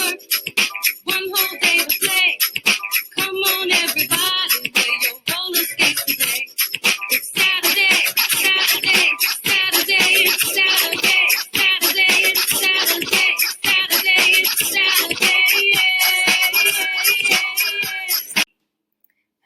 work, one whole day to play. Come on, everybody, wear your roller skates today. It's Saturday, Saturday, Saturday, it's Saturday, Saturday, it's Saturday, Saturday, it's Saturday, yeah.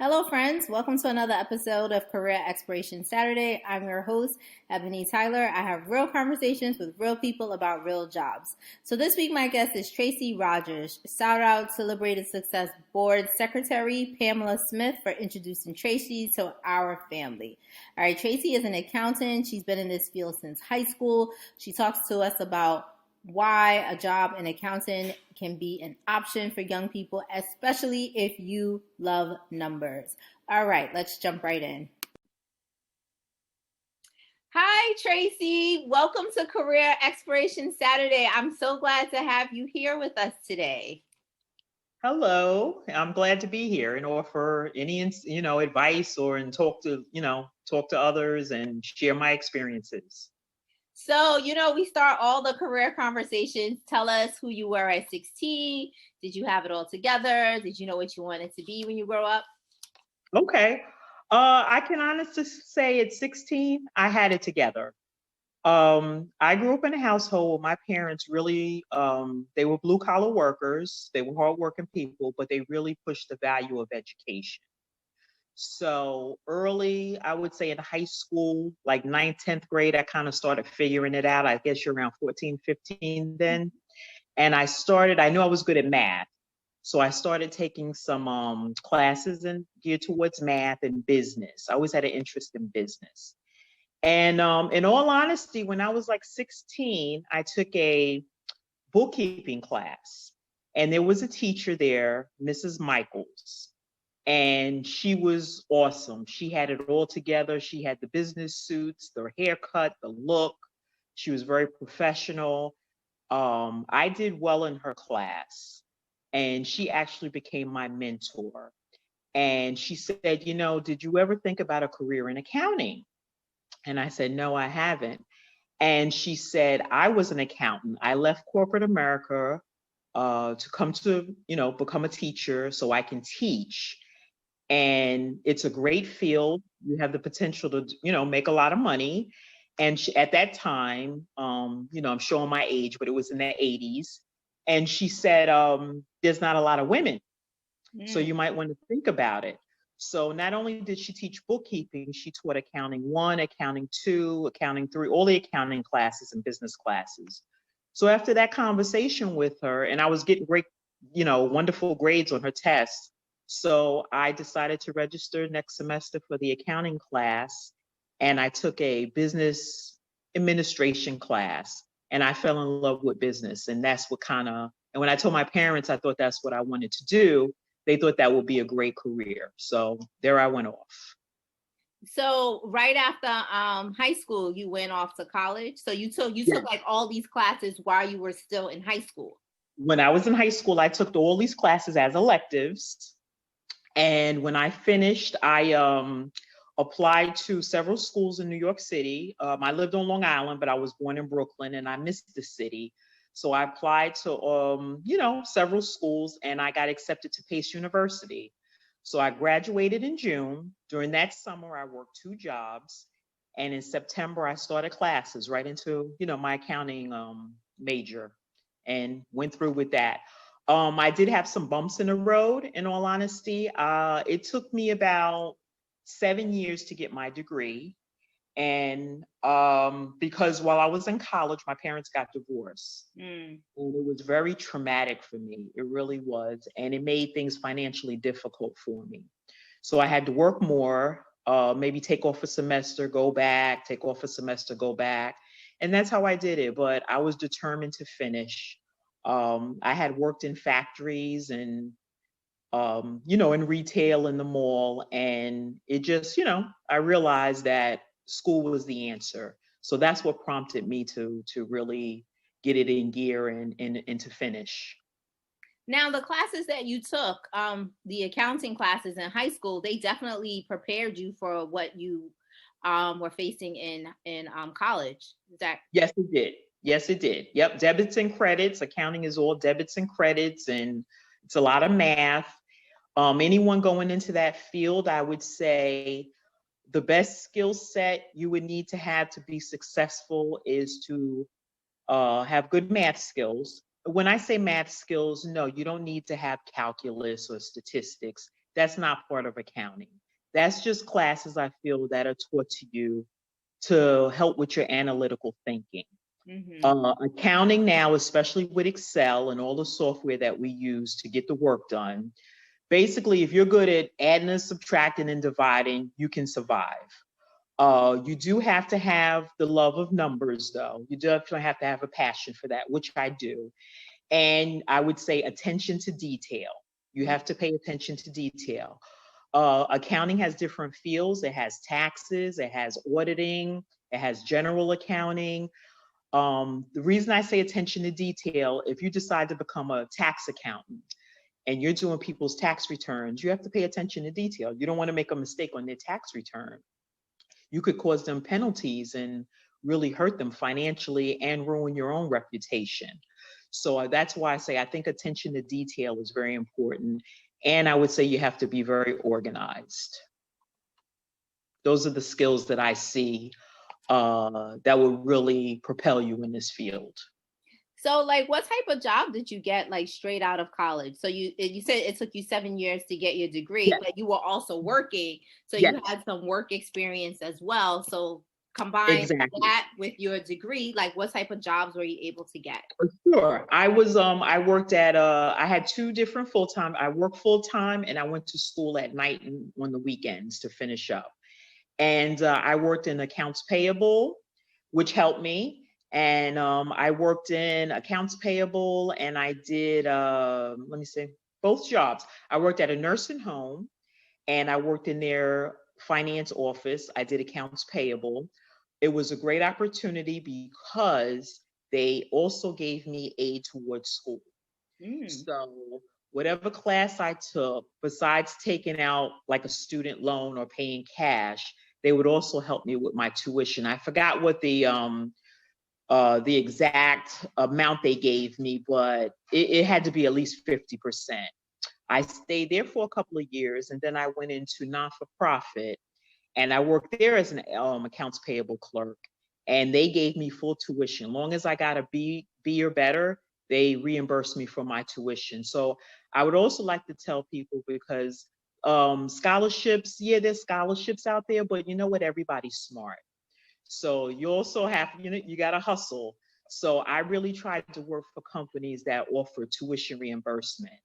Hello, friends. Welcome to another episode of Career Exploration Saturday. I'm your host, Ebony Tyler. I have real conversations with real people about real jobs. So this week, my guest is Tracey Rogers. Shout out Celebrated Success Board Secretary Pamela Smith for introducing Traceys to our family. All right, Tracey is an accountant. She's been in this field since high school. She talks to us about why a job in accounting can be an option for young people, especially if you love numbers. All right, let's jump right in. Hi, Tracey. Welcome to Career Exploration Saturday. I'm so glad to have you here with us today. Hello, I'm glad to be here and offer any, advice or talk to others and share my experiences. So, we start all the career conversations. Tell us who you were at 16. Did you have it all together? Did you know what you wanted to be when you grow up? Okay. I can honestly say at 16, I had it together. I grew up in a household where my parents really, they were blue collar workers. They were hardworking people, but they really pushed the value of education. So early, I would say in high school, like 9th, 10th grade, I kind of started figuring it out. I guess you're around 14, 15 then. And I knew I was good at math. So I started taking some classes geared towards math and business. I always had an interest in business. And in all honesty, when I was like 16, I took a bookkeeping class. And there was a teacher there, Mrs. Michaels. And she was awesome. She had it all together. She had the business suits, the haircut, the look. She was very professional. I did well in her class, and she actually became my mentor. And she said, did you ever think about a career in accounting? And I said, no, I haven't. And she said, I was an accountant. I left corporate America to come to, become a teacher so I can teach. And it's a great field. You have the potential to, make a lot of money. And at that time, I'm showing my age, but it was in the 80s. And she said, there's not a lot of women. So you might want to think about it. So not only did she teach bookkeeping, she taught accounting 1, accounting 2, accounting 3, all the accounting classes and business classes. So after that conversation with her, and I was getting great, wonderful grades on her tests. So I decided to register next semester for the accounting class, and I took a business administration class, and I fell in love with business. And that's and when I told my parents I thought that's what I wanted to do, they thought that would be a great career. So there I went off. So right after high school, you went off to college. So you took like all these classes while you were still in high school. When I was in high school, I took all these classes as electives. And when I finished, I applied to several schools in New York City. I lived on Long Island, but I was born in Brooklyn and I missed the city. So I applied to, several schools, and I got accepted to Pace University. So I graduated in June. During that summer, I worked 2 jobs. And in September, I started classes right into, my accounting major, and went through with that. I did have some bumps in the road, in all honesty. It took me about 7 years to get my degree. And because while I was in college, my parents got divorced. And it was very traumatic for me. It really was. And it made things financially difficult for me. So I had to work more, maybe take off a semester, go back, take off a semester, go back. And that's how I did it. But I was determined to finish. I had worked in factories and, in retail in the mall. And it just, I realized that school was the answer. So that's what prompted me to really get it in gear and to finish. Now, the classes that you took, the accounting classes in high school, they definitely prepared you for what you were facing in college. Is that? Yes, it did. Yes, it did. Yep, debits and credits. Accounting is all debits and credits, and it's a lot of math. Anyone going into that field, I would say the best skill set you would need to be successful is to have good math skills. When I say math skills, no, you don't need to have calculus or statistics. That's not part of accounting. That's just classes I feel that are taught to you to help with your analytical thinking. Accounting now, especially with Excel and all the software that we use to get the work done, basically, if you're good at adding and subtracting and dividing, you can survive. You do have to have the love of numbers, though. You definitely have to have a passion for that, which I do. And I would say attention to detail. You have to pay attention to detail. Accounting has different fields. It has taxes, it has auditing, it has general accounting. The reason I say attention to detail, if you decide to become a tax accountant and you're doing people's tax returns, you have to pay attention to detail. You don't want to make a mistake on their tax return. You could cause them penalties and really hurt them financially and ruin your own reputation. So that's why I say I think attention to detail is very important. And I would say you have to be very organized. Those are the skills that I see that will really propel you in this field. So, like, what type of job did you get, like, straight out of college? So you said it took you 7 years to get your degree, Yes. but you were also working, so Yes. you had some work experience as well. So combine Exactly. that with your degree, like, what type of jobs were you able to get? For sure. I worked at I had two different full-time. I worked full-time and I went to school at night and on the weekends to finish up. And I worked in accounts payable, which helped me. And I worked in accounts payable and I did, let me see, both jobs. I worked at a nursing home and I worked in their finance office. I did accounts payable. It was a great opportunity because they also gave me aid towards school. So whatever class I took, besides taking out like a student loan or paying cash, they would also help me with my tuition. I forgot what the exact amount they gave me, but it had to be at least 50%. I stayed there for a couple of years and then I went into non-for-profit and I worked there as an accounts payable clerk. And they gave me full tuition. Long as I got a B or better, they reimbursed me for my tuition. So I would also like to tell people because scholarships, yeah, there's scholarships out there, but you know what? Everybody's smart. So you also have, you got to hustle. So I really tried to work for companies that offer tuition reimbursement.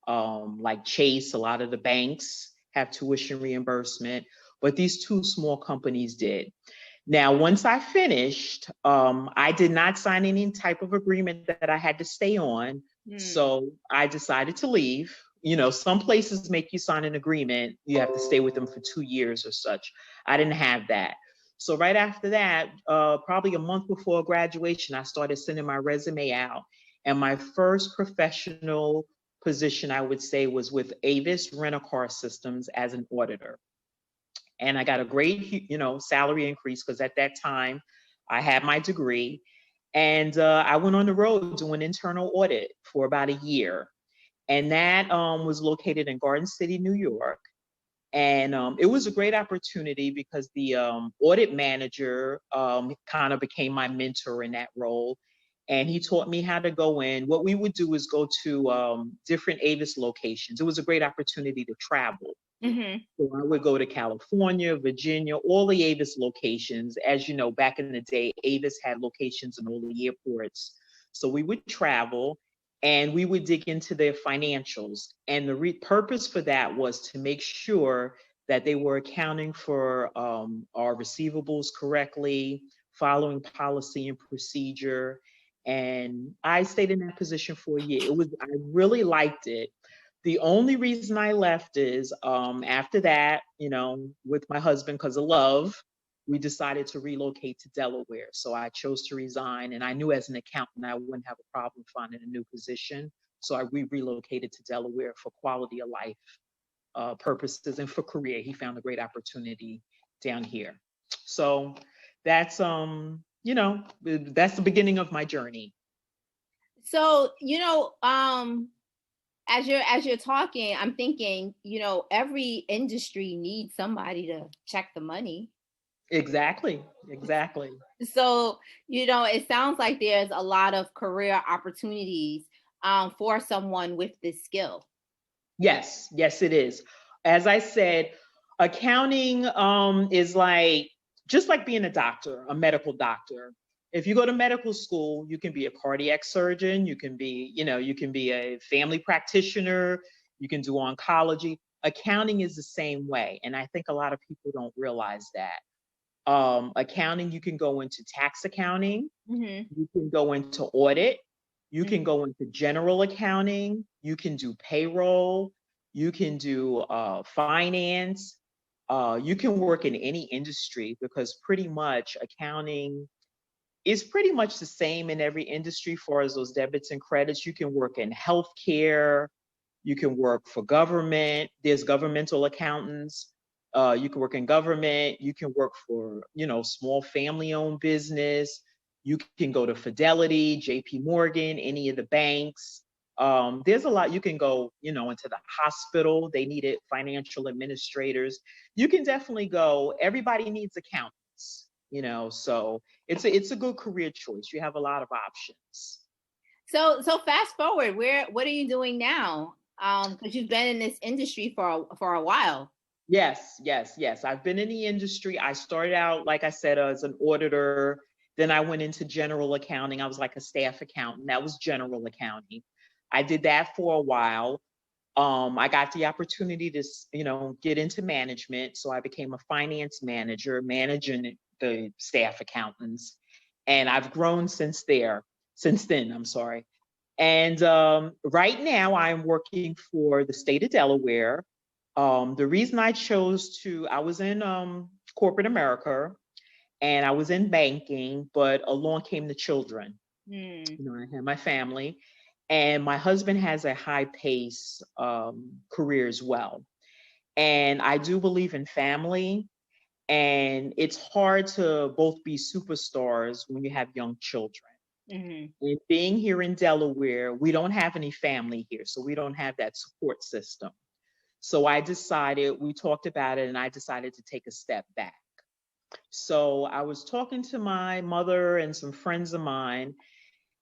Like Chase, a lot of the banks have tuition reimbursement, but these two small companies did. Now, once I finished, I did not sign any type of agreement that I had to stay on. So I decided to leave. Some places make you sign an agreement. You have to stay with them for 2 years or such. I didn't have that. So right after that, probably a month before graduation, I started sending my resume out. And my first professional position, I would say, was with Avis Rent-A-Car Systems as an auditor. And I got a great, salary increase because at that time I had my degree. And I went on the road doing internal audit for about a year. And that was located in Garden City, New York. And it was a great opportunity because the audit manager kind of became my mentor in that role. And he taught me how to go in. What we would do is go to different Avis locations. It was a great opportunity to travel. So I would go to California, Virginia, all the Avis locations. As you know, back in the day, Avis had locations in all the airports. So we would travel and we would dig into their financials. And the purpose for that was to make sure that they were accounting for our receivables correctly, following policy and procedure. And I stayed in that position for a year. I really liked it. The only reason I left is after that, with my husband, because of love, we decided to relocate to Delaware. So I chose to resign. And I knew as an accountant, I wouldn't have a problem finding a new position. So we relocated to Delaware for quality of life purposes and for career. He found a great opportunity down here. So that's that's the beginning of my journey. So, as you're talking, I'm thinking, every industry needs somebody to check the money. Exactly. So, it sounds like there's a lot of career opportunities for someone with this skill. Yes, it is. As I said, accounting is like just like being a doctor, a medical doctor. If you go to medical school, you can be a cardiac surgeon, you can be a family practitioner, you can do oncology. Accounting is the same way, and I think a lot of people don't realize that. Accounting, you can go into tax accounting, you can go into audit, you can go into general accounting, you can do payroll, you can do finance, you can work in any industry because pretty much accounting is pretty much the same in every industry for as those debits and credits. You can work in healthcare, you can work for government, there's governmental accountants. You can work in government, you can work for, small family-owned business. You can go to Fidelity, JP Morgan, any of the banks. There's a lot. You can go, into the hospital. They needed financial administrators. You can definitely go. Everybody needs accountants, so it's a good career choice. You have a lot of options. So fast forward, what are you doing now? Because you've been in this industry for a while. Yes. I've been in the industry. I started out, like I said, as an auditor. Then I went into general accounting. I was like a staff accountant. That was general accounting. I did that for a while. I got the opportunity to, get into management. So I became a finance manager, managing the staff accountants. And I've grown since then, I'm sorry. And right now I'm working for the state of Delaware. The reason I was in corporate America and I was in banking, but along came the children. I had my family, and my husband has a high pace career as well. And I do believe in family, and it's hard to both be superstars when you have young children. And being here in Delaware, we don't have any family here, so we don't have that support system. So we talked about it, and I decided to take a step back. So I was talking to my mother and some friends of mine,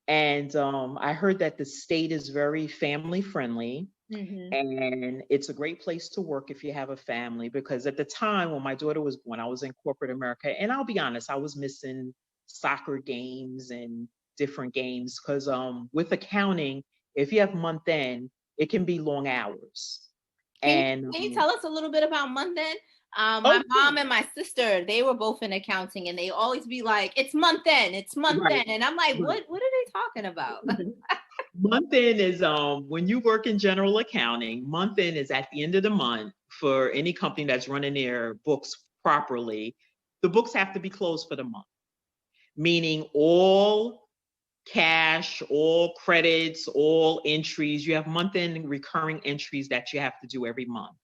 and I heard that the state is very family friendly. And it's a great place to work if you have a family, because at the time when my daughter was born, I was in corporate America. And I'll be honest, I was missing soccer games and different games because with accounting, if you have month end, it can be long hours. Can you tell us a little bit about month end? My mom and my sister, they were both in accounting, and they always be like, it's month end, Right. and I'm like, what are they talking about? Month end is when you work in general accounting, month end is at the end of the month for any company that's running their books properly. The books have to be closed for the month, meaning all cash, all credits, all entries. You have month end recurring entries that you have to do every month.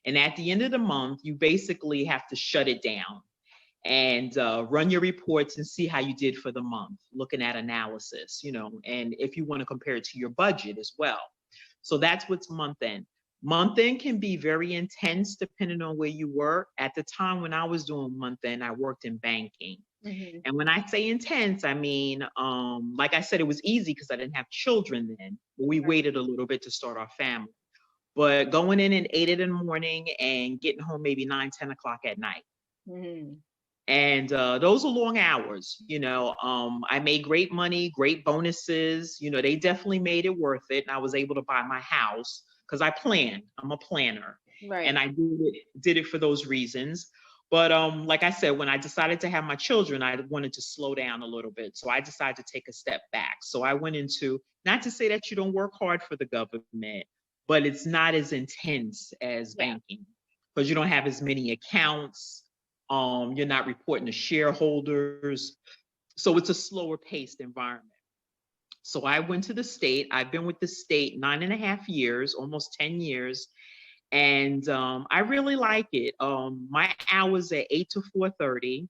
And at the end of the month, you basically have to shut it down and run your reports and see how you did for the month, looking at analysis, and if you want to compare it to your budget as well. So that's what's month end. Month end can be very intense depending on where you work. At the time when I was doing month end, I worked in banking. And when I say intense, I mean, like I said, it was easy because I didn't have children then. But we waited a little bit to start our family. But going in at 8 in the morning and getting home maybe 9, 10 o'clock at night. And those are long hours. I made great money, great bonuses. They definitely made it worth it. And I was able to buy my house because I planned. I'm a planner. Right. And I did it for those reasons. But like I said, when I decided to have my children, I wanted to slow down a little bit. So I decided to take a step back. So I went into, not to say that you don't work hard for the government, but it's not as intense as banking because you don't have as many accounts. You're not reporting to shareholders. So it's a slower paced environment. So I went to the state. I've been with the state 9.5 years, almost 10 years. And I really like it. My hours are 8 to 4:30.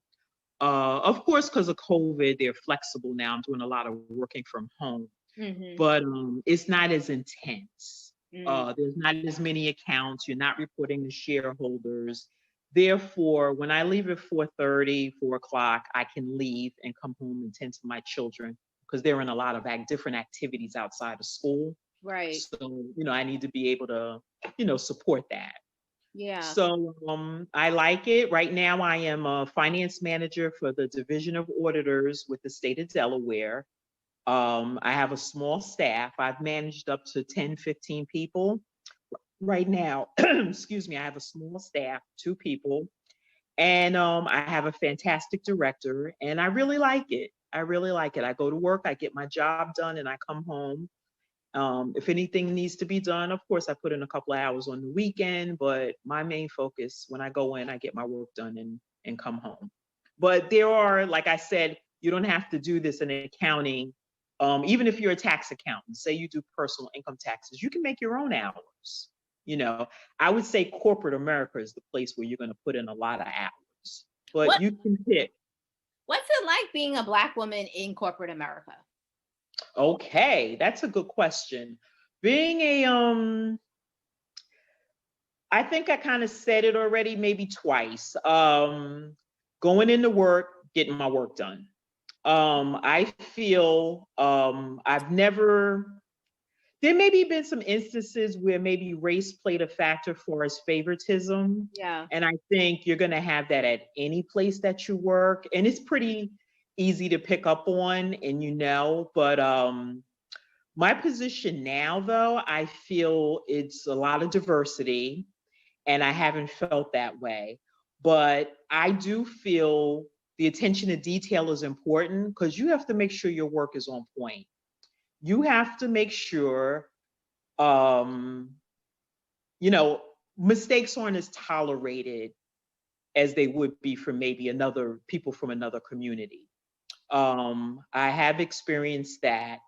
Of course, because of COVID, they're flexible now. I'm doing a lot of working from home, Mm-hmm. but it's not as intense. Mm. There's not as many accounts. You're not reporting to shareholders. Therefore, when I leave at 4:30, 4 o'clock, I can leave and come home and tend to my children because they're in a lot of different activities outside of school. Right. So, I need to be able to, support that. Yeah. So I like it. Right now, I am a finance manager for the Division of Auditors with the state of Delaware. I have a small staff. I've managed up to 10, 15 people. Right now, excuse me, I have a small staff, 2 people, and I have a fantastic director, and I really like it. I really like it. I go to work, I get my job done, and I come home. If anything needs to be done, of course, I put in a couple of hours on the weekend, but my main focus when I go in, I get my work done and come home. But there are, like I said, you don't have to do this in accounting. Even if you're a tax accountant, say you do personal income taxes, you can make your own hours. You know, I would say corporate America is the place where you're going to put in a lot of hours, but What you can pick. What's it like being a Black woman in corporate America? Okay, that's a good question. Being I think I kind of said it already, maybe twice. Going into work, getting my work done. I feel I've never, there maybe been some instances where maybe race played a factor for as favoritism. Yeah. And I think you're going to have that at any place that you work. And it's pretty easy to pick up on, and but my position now, though, I feel it's a lot of diversity, and I haven't felt that way. But I do feel the attention to detail is important because you have to make sure your work is on point. You have to make sure, um, you know, mistakes aren't as tolerated as they would be for maybe another people from another community. I have experienced that,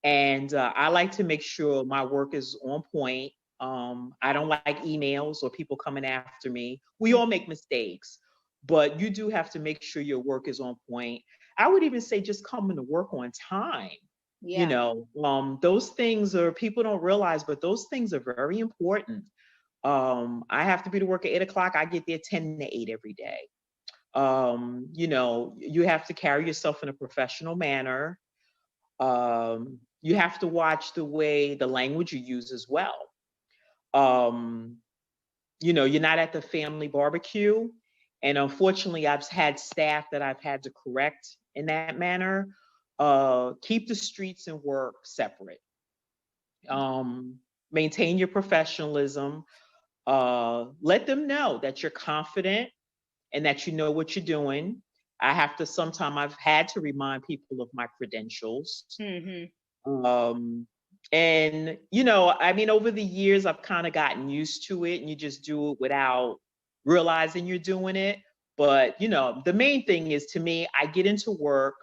and I like to make sure my work is on point. I don't like emails or people coming after me. We all make mistakes, but you do have to make sure your work is on point. I would even say just coming to work on time. Yeah. Those things are people don't realize, but those things are very important. I have to be to work at 8 o'clock. I get there 10 to 8 every day. You have to carry yourself in a professional manner. You have to watch the way the language you use as well. Um, you're not at the family barbecue. And unfortunately, I've had staff that I've had to correct in that manner. Keep the streets and work separate. Um, Maintain your professionalism. Let them know that you're confident and that you know what you're doing. I've had to remind people of my credentials. Mm-hmm. Over the years, I've kind of gotten used to it, and you just do it without realizing you're doing it. But, the main thing is, to me, I get into work.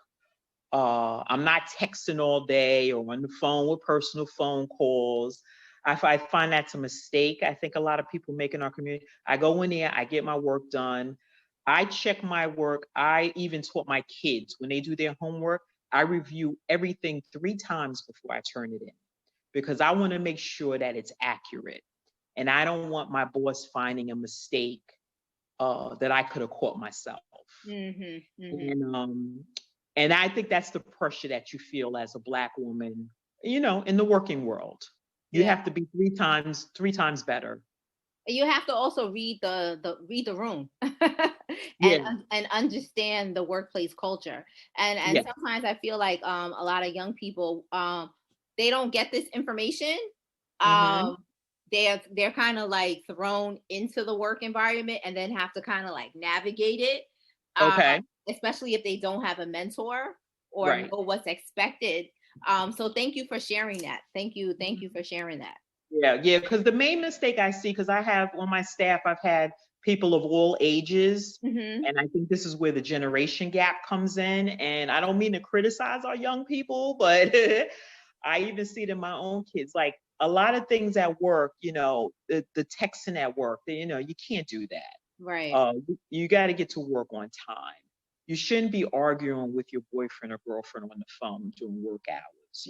I'm not texting all day or on the phone with personal phone calls. I find that's a mistake. I think a lot of people make in our community. I go in there, I get my work done. I check my work. I even taught my kids when they do their homework, I review everything 3 times before I turn it in because I want to make sure that it's accurate. And I don't want my boss finding a mistake that I could have caught myself. Mm-hmm. Mm-hmm. And I think that's the pressure that you feel as a Black woman, in the working world. You Yeah. have to be three times better. You have to also read the room Yeah. and understand the workplace culture. And Yeah. sometimes I feel like a lot of young people they don't get this information. Mm-hmm. They're kind of like thrown into the work environment and then have to kind of like navigate it. Okay. Especially if they don't have a mentor or Right. know what's expected. So thank you for sharing that. Thank you for sharing that. Yeah, because the main mistake I see, because I have on my staff, I've had people of all ages, Mm-hmm. and I think this is where the generation gap comes in. And I don't mean to criticize our young people, but I even see it in my own kids. Like a lot of things at work, the texting at work, you can't do that. Right. You got to get to work on time. you shouldn't be arguing with your boyfriend or girlfriend on the phone during work hours.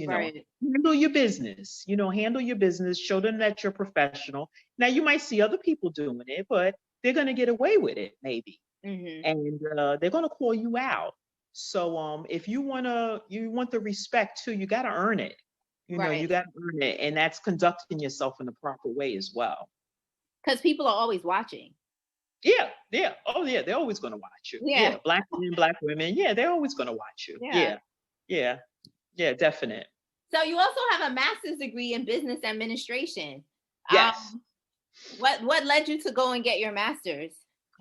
Right. Handle your business. Handle your business. Show them that you're professional. Now you might see other people doing it, but they're gonna get away with it maybe, and they're gonna call you out. So if you want the respect too, you got to earn it. You Right. got to earn it, and that's conducting yourself in the proper way as well. Because people are always watching. Yeah, yeah. Oh, yeah. They're always going to watch you. Yeah. Yeah. Black men, black women. Yeah, they're always going to watch you. Yeah. Yeah. Yeah, definite. So you also have a master's degree in business administration. Yes. What led you to go and get your master's?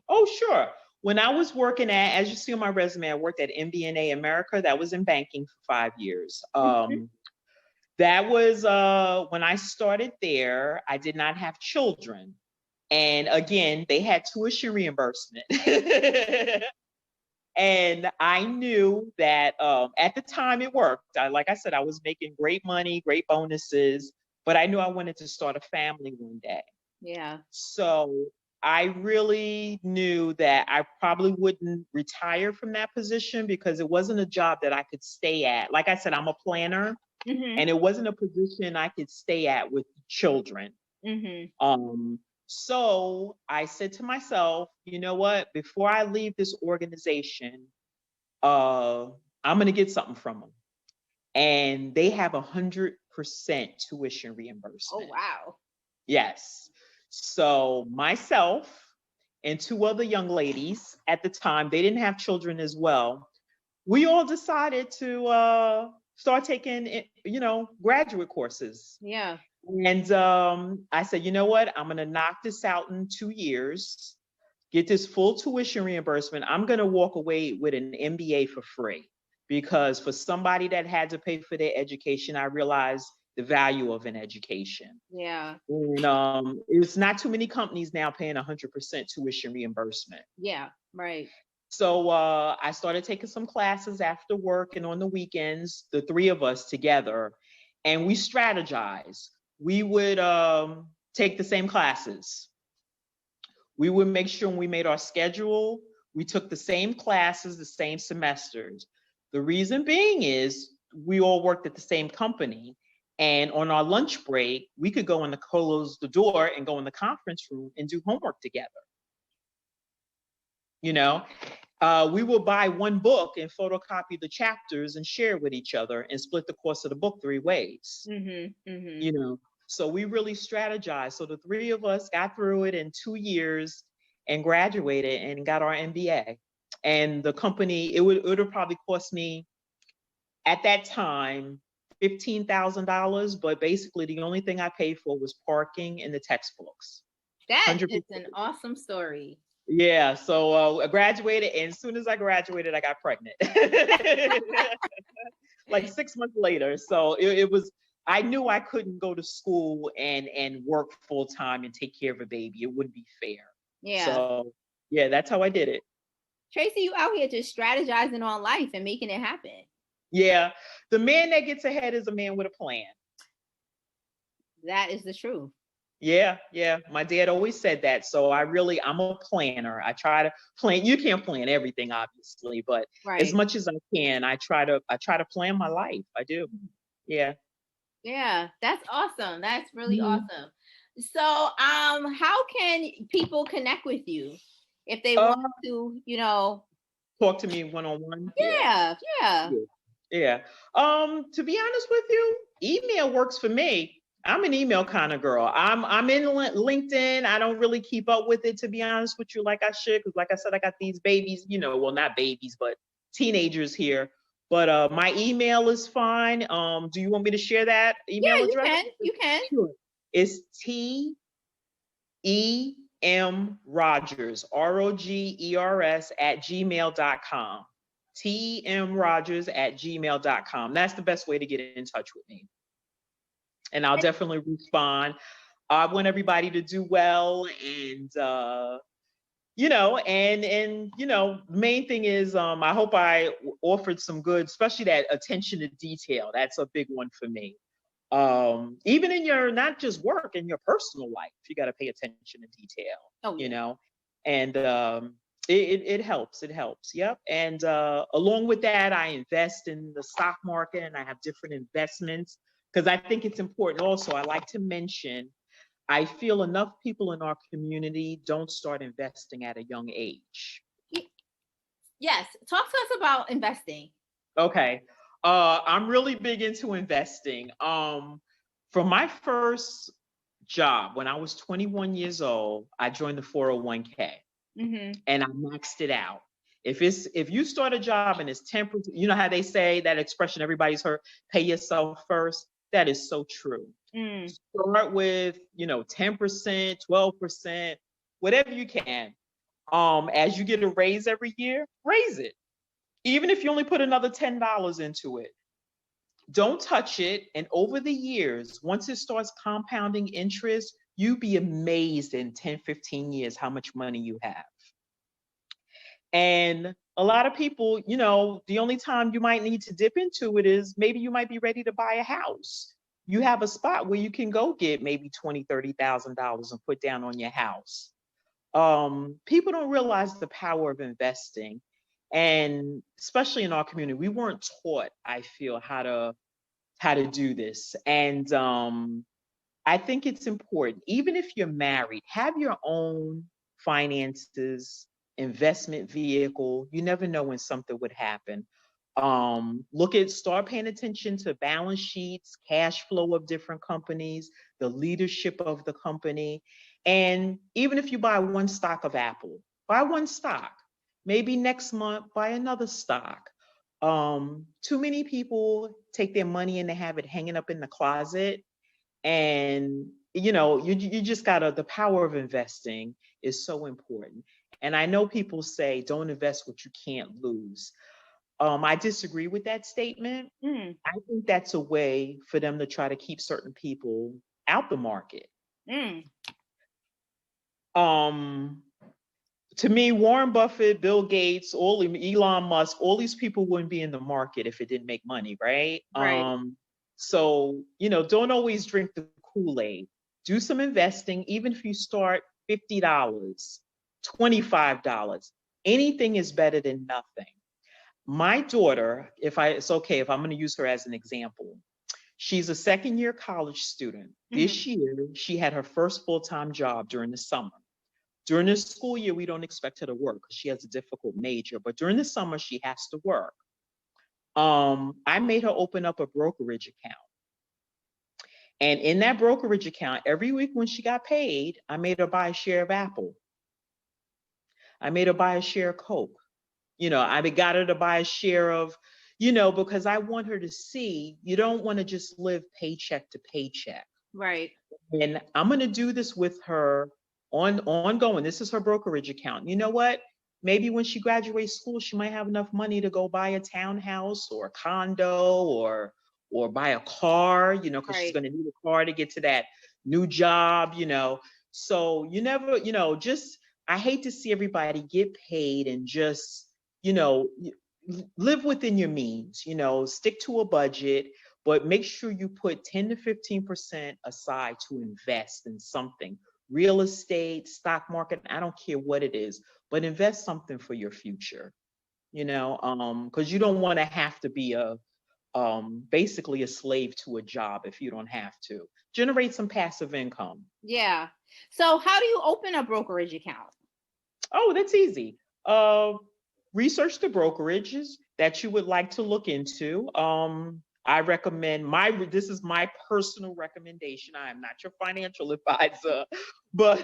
Oh, sure. When I was working as you see on my resume, I worked at MBNA America. That was in banking for 5 years. That was when I started there. I did not have children. And again, they had tuition reimbursement. And I knew that at the time it worked. Like I said, I was making great money, great bonuses, but I knew I wanted to start a family one day. Yeah. So I really knew that I probably wouldn't retire from that position because it wasn't a job that I could stay at. Like I said, I'm a planner, and it wasn't a position I could stay at with children. So I said to myself, you know what? Before I leave this organization, I'm going to get something from them. And they have 100% tuition reimbursement. Oh, wow. Yes. So myself and 2 other young ladies at the time, they didn't have children as well. We all decided to start taking, graduate courses. Yeah. And I said, you know what? I'm going to knock this out in 2 years, get this full tuition reimbursement. I'm going to walk away with an MBA for free, because for somebody that had to pay for their education, I realized the value of an education. Yeah. And it's not too many companies now paying 100% tuition reimbursement. Yeah. Right. So I started taking some classes after work and on the weekends, the 3 of us together, and we strategized. We would take the same classes. We would make sure when we made our schedule, we took the same classes, the same semesters. The reason being is we all worked at the same company. And on our lunch break, we could go in the close the door and go in the conference room and do homework together. We will buy one book and photocopy the chapters and share with each other and split the cost of the book 3 ways. So we really strategized. So the 3 of us got through it in 2 years and graduated and got our MBA. And the company, it would have probably cost me at that time $15,000, but basically the only thing I paid for was parking and the textbooks. That is an awesome story. Yeah, so I graduated, and as soon as I graduated, I got pregnant. Like 6 months later. So it was, I knew I couldn't go to school and work full time and take care of a baby. It wouldn't be fair. Yeah. So yeah, that's how I did it. Tracey, you out here just strategizing on life and making it happen. Yeah, the man that gets ahead is a man with a plan. That is the truth. Yeah. My dad always said that. So I'm a planner. I try to plan. You can't plan everything, obviously, but as much as I can, I try to plan my life. I do. Yeah. Yeah, that's awesome. That's really awesome. So, how can people connect with you if they want to, talk to me one-on-one? Yeah. To be honest with you, email works for me. I'm an email kind of girl. I'm in LinkedIn. I don't really keep up with it, to be honest with you, like I should, because like I said, I got these babies, well, not babies, but teenagers here. But my email is fine. Do you want me to share that email address? You can. Sure. It's TEM Rogers, ROGERS @gmail.com. TEMRogers@gmail.com. That's the best way to get in touch with me. And I'll definitely respond. I want everybody to do well, and main thing is I hope I offered some good, especially that attention to detail. That's a big one for me. Even in your, not just work, in your personal life, you got to pay attention to detail. And It helps. It helps. Yep. And along with that, I invest in the stock market and I have different investments because I think it's important. Also, I like to mention I feel enough people in our community don't start investing at a young age. Yes. Talk to us about investing. Okay. I'm really big into investing. For my first job, when I was 21 years old, I joined the 401k and I maxed it out. If you start a job and it's 10%, you know how they say that expression everybody's heard, pay yourself first. That is so true. Start with, 10%, 12%, whatever you can. As you get a raise every year, raise it. Even if you only put another $10 into it, don't touch it. And over the years, once it starts compounding interest, you'd be amazed in 10, 15 years how much money you have. And a lot of people, the only time you might need to dip into it is maybe you might be ready to buy a house. You have a spot where you can go get maybe $20,000, $30,000 and put down on your house. People don't realize the power of investing. And especially in our community, we weren't taught, I feel, how to do this. And I think it's important, even if you're married, have your own finances, investment vehicle. You never know when something would happen. Start paying attention to balance sheets, cash flow of different companies, the leadership of the company. And even if you buy one stock of Apple, buy one stock. Maybe next month, buy another stock. Too many people take their money and they have it hanging up in the closet. And you just gotta, the power of investing is so important. And I know people say don't invest what you can't lose. I disagree with that statement. I think that's a way for them to try to keep certain people out the market. To me, Warren Buffett, Bill Gates, Elon Musk, all these people wouldn't be in the market if it didn't make money, right? So, don't always drink the Kool-Aid. Do some investing, even if you start $50, $25. Anything is better than nothing. My daughter, it's okay if I'm going to use her as an example. She's a second-year college student. This year, she had her first full-time job during the summer. During the school year, we don't expect her to work because she has a difficult major, but during the summer, she has to work. I made her open up a brokerage account. And in that brokerage account, every week when she got paid, I made her buy a share of Apple. I made her buy a share of Coke. I got her to buy a share of, because I want her to see, you don't want to just live paycheck to paycheck. Right. And I'm going to do this with her ongoing. This is her brokerage account. You know what? Maybe when she graduates school, she might have enough money to go buy a townhouse or a condo or buy a car, because she's going to need a car to get to that new job, So you never, I hate to see everybody get paid and just, live within your means, stick to a budget, but make sure you put 10 to 15% aside to invest in something. Real estate, stock market, I don't care what it is, but invest something for your future, because you don't want to have to be basically a slave to a job if you don't have to. Generate some passive income. Yeah. So how do you open a brokerage account? Oh, that's easy. Research the brokerages that you would like to look into. I recommend this is my personal recommendation. I am not your financial advisor, but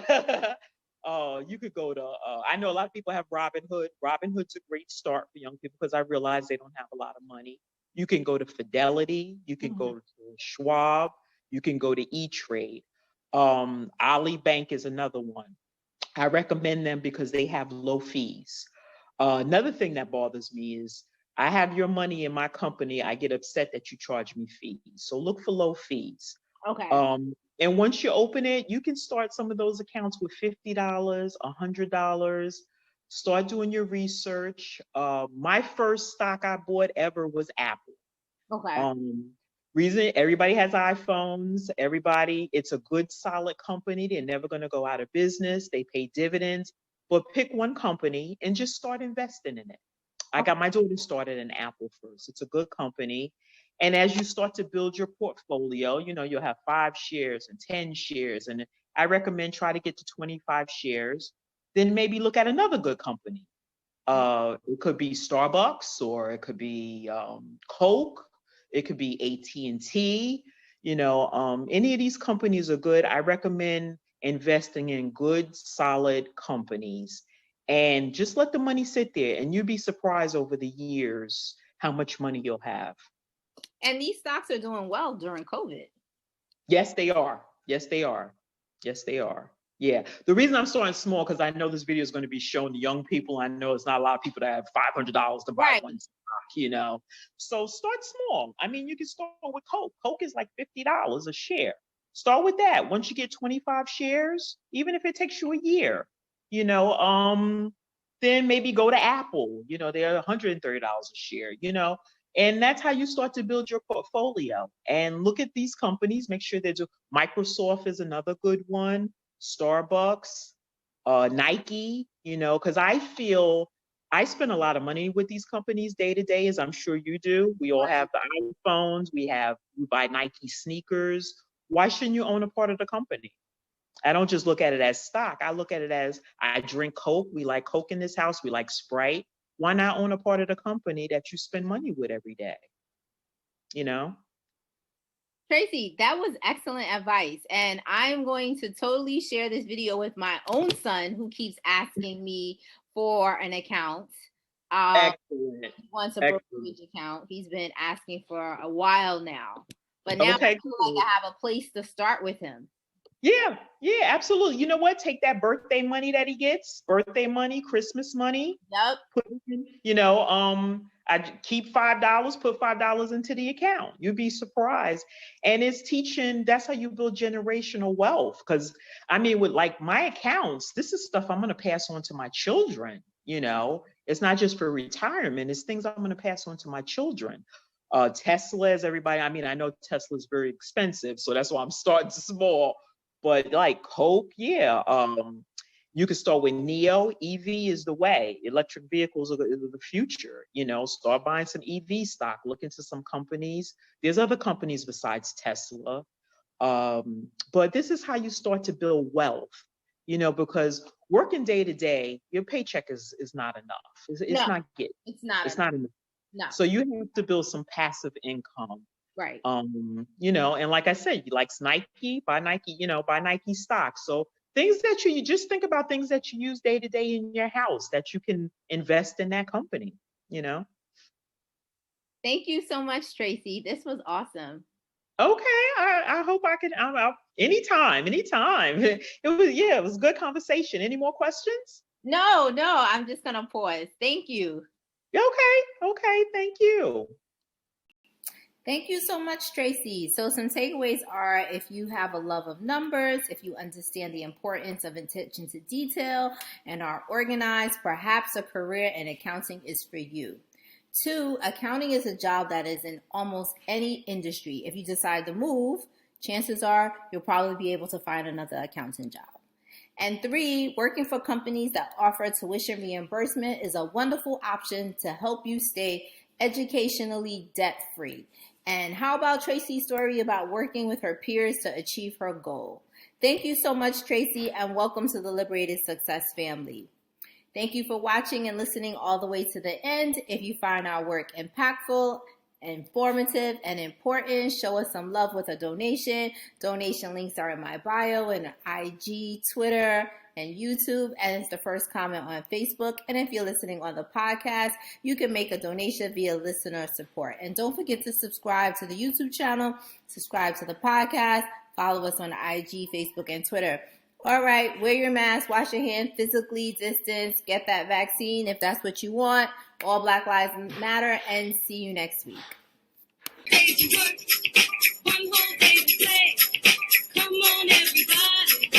you could go to, I know a lot of people have Robinhood. Robinhood's a great start for young people because I realize they don't have a lot of money. You can go to Fidelity. You can go to Schwab. You can go to E-Trade. Ali Bank is another one. I recommend them because they have low fees. Another thing that bothers me is I have your money in my company. I get upset that you charge me fees. So look for low fees. Okay. And once you open it, you can start some of those accounts with $50, $100. Start doing your research. My first stock I bought ever was Apple. Okay. Reason everybody has iPhones. It's a good, solid company. They're never going to go out of business. They pay dividends. but pick one company and just start investing in it. I got my daughter started in Apple first. It's a good company. And as you start to build your portfolio, you'll have 5 shares and 10 shares. And I recommend try to get to 25 shares. Then maybe look at another good company. It could be Starbucks, or it could be Coke. It could be AT&T. Any of these companies are good. I recommend investing in good, solid companies, and just let the money sit there, and you'll be surprised over the years how much money you'll have. And these stocks are doing well during COVID. Yes, they are. Yes, they are. Yes, they are. Yeah. The reason I'm starting small, because I know this video is going to be shown to young people. I know it's not a lot of people that have $500 to buy one stock, So start small. I mean, you can start with Coke. Coke is like $50 a share. Start with that. Once you get 25 shares, even if it takes you a year, then maybe go to Apple. They're $130 a share, and that's how you start to build your portfolio. And look at these companies, make sure they do. Microsoft is another good one, Starbucks, Nike, because I feel I spend a lot of money with these companies day to day, as I'm sure you do. We all have the iPhones, we buy Nike sneakers. Why shouldn't you own a part of the company? I don't just look at it as stock. I look at it as, I drink Coke. We like Coke in this house. We like Sprite. Why not own a part of the company that you spend money with every day? Tracey, that was excellent advice. And I'm going to totally share this video with my own son, who keeps asking me for an account. Excellent. He wants a brokerage account. He's been asking for a while now. But now I feel like I have a place to start with him. Yeah, absolutely. You know what? Take that birthday money that he gets, birthday money, Christmas money. Yep. Put in, I keep $5, put $5 into the account. You'd be surprised. And it's teaching, that's how you build generational wealth. Because I mean, with like my accounts, this is stuff I'm going to pass on to my children. It's not just for retirement, it's things I'm going to pass on to my children. Tesla, as everybody, I mean, I know Tesla is very expensive, so that's why I'm starting small. But like Coke, yeah. You can start with NEO. EV is the way. Electric vehicles are the future. Start buying some EV stock. Look into some companies. There's other companies besides Tesla. But this is how you start to build wealth. Because working day to day, your paycheck is not enough. It's not good. It's not enough. No. So you have to build some passive income. Right. And like I said, you like Nike, buy Nike stock. So things that you just think about, things that you use day to day in your house that you can invest in that company, Thank you so much, Tracey. This was awesome. Okay. I hope I can, anytime. It was a good conversation. Any more questions? No, I'm just going to pause. Thank you. Okay. Thank you. Thank you so much, Tracey. So some takeaways are, if you have a love of numbers, if you understand the importance of attention to detail and are organized, perhaps a career in accounting is for you. 2, accounting is a job that is in almost any industry. If you decide to move, chances are you'll probably be able to find another accounting job. And 3, working for companies that offer tuition reimbursement is a wonderful option to help you stay educationally debt-free. And how about Tracey's story about working with her peers to achieve her goal? Thank you so much, Tracey, and welcome to the Liberated Success family. Thank you for watching and listening all the way to the end. If you find our work impactful, informative, and important, show us some love with a donation. Donation links are in my bio and IG, Twitter, and YouTube, and it's the first comment on Facebook. And if you're listening on the podcast, you can make a donation via listener support. And don't forget to subscribe to the YouTube channel, subscribe to the podcast, follow us on IG, Facebook, and Twitter. All right, wear your mask, wash your hands, physically distance, get that vaccine if that's what you want. All Black Lives Matter, and see you next week. Crazy work, one whole day to play. Come on, everybody.